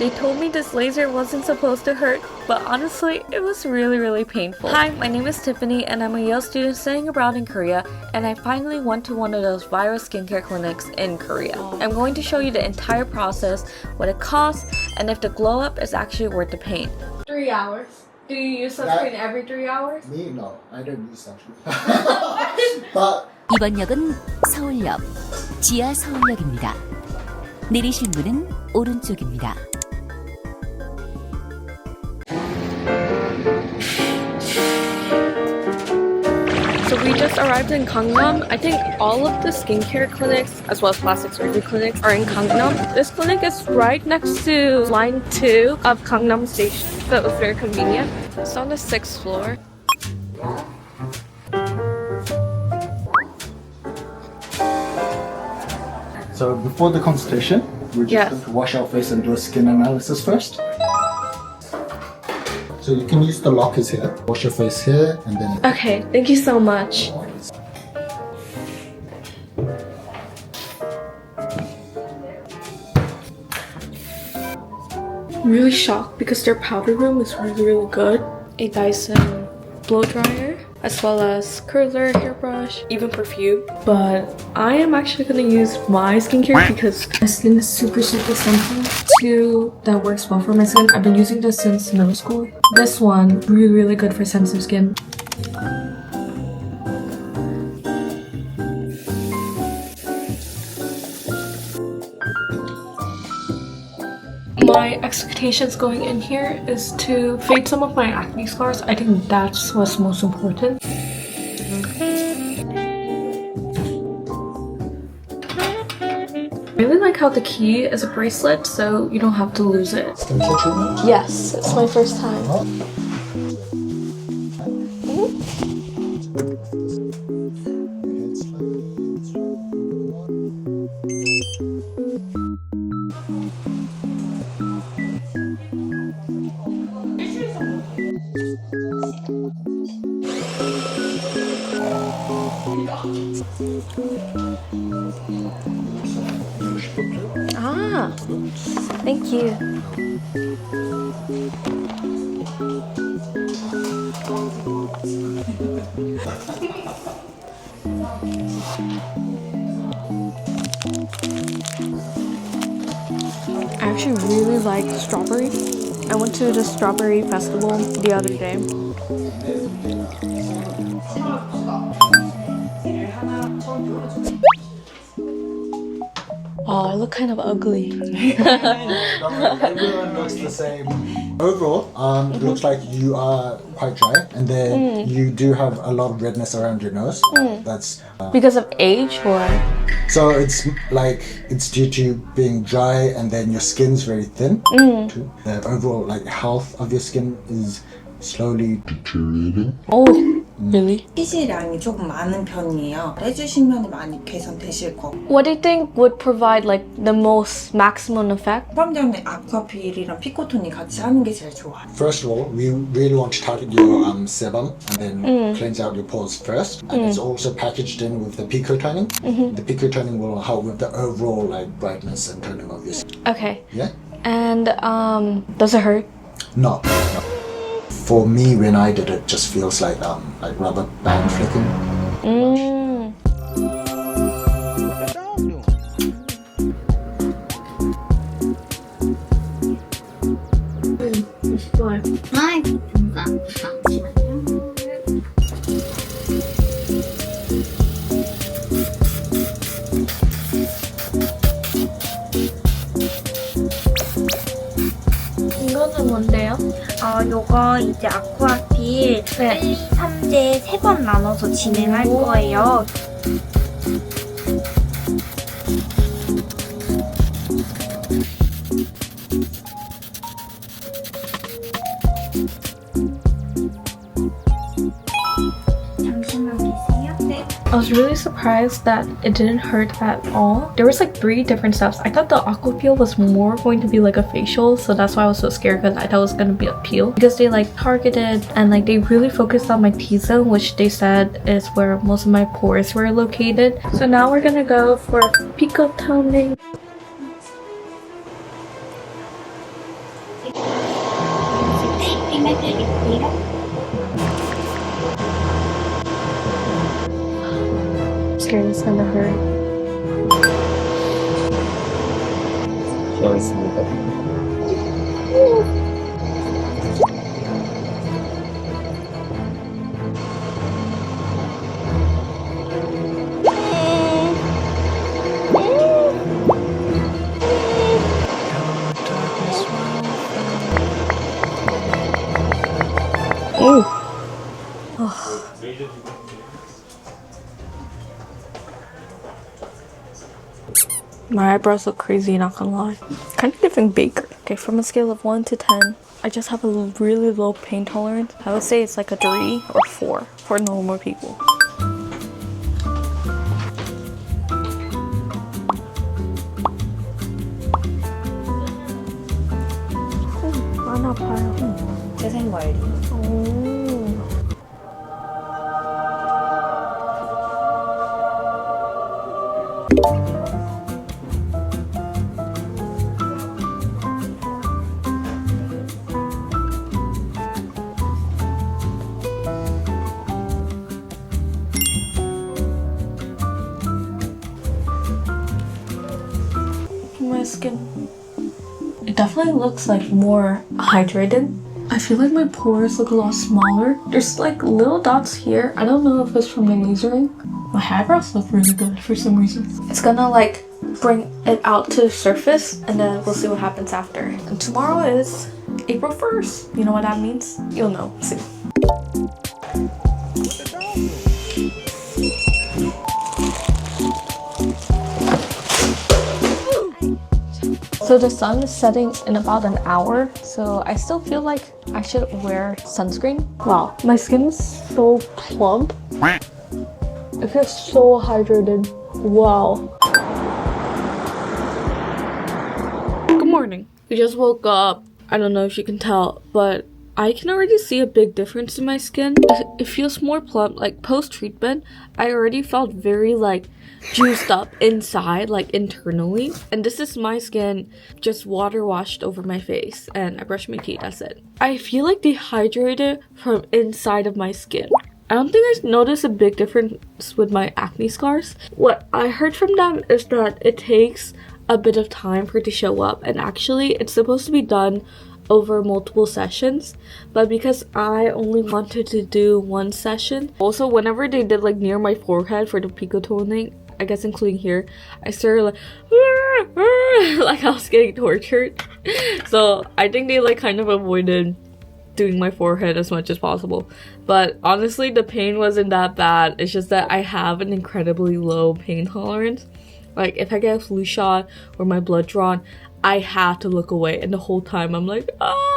They told me this laser wasn't supposed to hurt, but honestly, it was really painful. Hi, my name is Tiffany and I'm a Yale student studying abroad in Korea, and I finally went to one of those viral skincare clinics in Korea. I'm going to show you the entire process, what it costs, and if the glow up is actually worth the pain. 3 hours. Do you use sunscreen every 3 hours? Me? No, I don't use sunscreen. But 이번 역은 서울역, 지하 서울역입니다. 내리실 문은 오른쪽입니다. So we just arrived in Gangnam. I think all of the skincare clinics as well as plastic surgery clinics are in Gangnam. This clinic is right next to line 2 of Gangnam station, so it was very convenient. It's on the 6th floor. so before the consultation, we're just going to wash our face and do a skin analysis first. So you can use the lockers here. Wash your face here and then... Okay, thank you so much. I'm really shocked because their powder room is really good. A Dyson blow dryer, as well as curler, hairbrush, even perfume. But I am actually gonna use my skincare because my skin is super sensitive to that works well for my skin. I've been using this since middle school. This one really good for sensitive skin. My expectations going in here is to fade some of my acne scars. I think that's what's most important. I really like how the key is a bracelet, so you don't have to lose it. Skincare treatment? Yes, it's my first time. Ah, thank you. I actually really like strawberry. I went to the strawberry festival the other day. Oh, I look kind of ugly. Everyone looks the same. Overall, it looks like you are quite dry, and then you do have a lot of redness around your nose. That's Because of age or? so it's like it's due to being dry, and then your skin's very thin. Too. The overall like health of your skin is slowly deteriorating. Oh, really? 피지량이 조금 많은 편이에요. 해주시면 많이 개선되실 거고. What do you think would provide like the most maximum effect? 펌점에 아쿠아필이랑 피코톤이 같이 하는 게 제일 좋아요. First of all, we really want to target your sebum and then cleanse out your pores first. And it's also packaged in with the Pico toning. The Pico toning will help with the overall like brightness and toning of your skin. Okay. Yeah? And does it hurt? No. For me, when I did it, just feels like rubber band flicking. 이거는 뭔데요? 요거 이제 아쿠아필 1, 2, 3제 3번 나눠서 진행할 거예요. 잠시만 계세요. 네. I was really surprised that it didn't hurt at all. There was like 3 different steps. I thought the aqua peel was more going to be like a facial, so that's why I was so scared because I thought it was going to be a peel. Because they like targeted and like they really focused on my T-zone, which they said is where most of my pores were located. So now we're gonna go for Pico toning. Scared it's gonna hurt. My eyebrows look crazy, not gonna lie. Kind of giving baker. Okay, from a scale of 1 to 10, I just have a really low pain tolerance. I would say it's like a 3 or 4 for normal people. 안 아파요. 재생관리. My skin. It definitely looks like more hydrated. I feel like my pores look a lot smaller. There's like little dots here. I don't know if it's from the lasering. My eyebrows look really good for some reason. It's gonna like bring it out to the surface and then we'll see what happens after. And tomorrow is April 1st. You know what that means? You'll know soon. So the sun is setting in about an hour, so I still feel like I should wear sunscreen. Wow, my skin is so plump. It feels so hydrated. Wow. Good morning. We just woke up. I don't know if you can tell, but I can already see a big difference in my skin. It feels more plump. Like post-treatment, I already felt very like juiced up inside, like internally. And this is my skin just water washed over my face and I brushed my teeth, that's it. I feel like dehydrated from inside of my skin. I don't think I noticed a big difference with my acne scars. What I heard from them is that it takes a bit of time for it to show up, and actually it's supposed to be done over multiple sessions, but because I only wanted to do one session. Also, whenever they did like near my forehead for the Pico toning, I guess including here, I started like like I was getting tortured. So I think they like kind of avoided doing my forehead as much as possible. But honestly, the pain wasn't that bad. It's just that I have an incredibly low pain tolerance. Like if I get a flu shot or my blood drawn, I have to look away, and the whole time I'm like, ah.